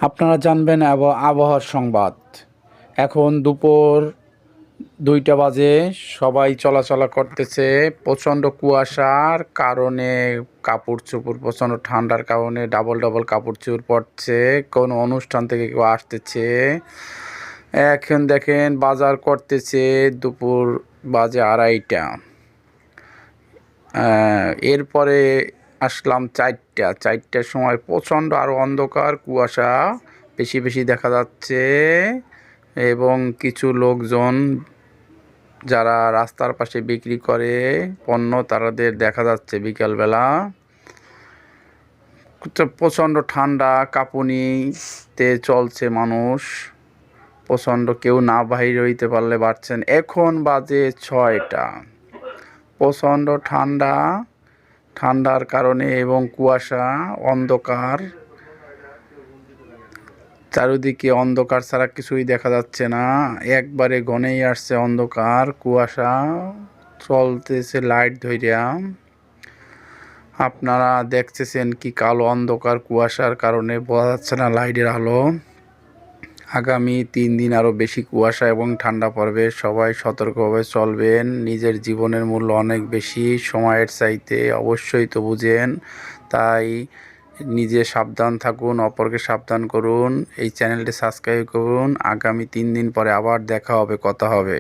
আপনারা জানবেন আবহাওয়ার সংবাদ। এখন দুপুর 2টা বাজে, সবাই চলাচলা করতেছে। প্রচণ্ড কুয়াশার কারণে কাপড় চোপড়, প্রচণ্ড ঠান্ডার কারণে ডাবল ডাবল কাপড় চোপড় পরছে। কোনো অনুষ্ঠান থেকে কেউ আসতেছে। এখন দেখেন বাজার করতেছে, দুপুর বাজে 2:30। এরপরে আসলাম 4টার সময়, প্রচণ্ড আরও অন্ধকার, কুয়াশা বেশি বেশি দেখা যাচ্ছে এবং কিছু লোকজন যারা রাস্তার পাশে বিক্রি করে পণ্য তাদের দেখা যাচ্ছে বিকালবেলা। প্রচণ্ড ঠান্ডা, কাঁপুনিতে চলছে মানুষ। প্রচণ্ড, কেউ না বাইরে হইতে পারলে পারছেন। এখন বাজে 6টা। প্রচণ্ড ঠান্ডার কারণে এবং কুয়াশা, অন্ধকার, চারিদিকে অন্ধকার ছাড়া কিছুই দেখা যাচ্ছে না। একবারে ঘনেই আসছে অন্ধকার, কুয়াশা চলতেছে লাইট ধইরা। আপনারা দেখতেছেন কি কালো অন্ধকার, কুয়াশার কারণে বোঝা যাচ্ছে না লাইটের আলো। আগামী 3 দিন আরও বেশি কুয়াশা এবং ঠান্ডা পড়বে। সবাই সতর্কভাবে চলবেন। নিজের জীবনের মূল্য অনেক বেশি সময়ের চাইতে, অবশ্যই তো বুঝেন। তাই নিজে সাবধান থাকুন, অপরকে সাবধান করুন। এই চ্যানেলটি সাবস্ক্রাইব করুন। আগামী 3 দিন পরে আবার দেখা হবে, কথা হবে।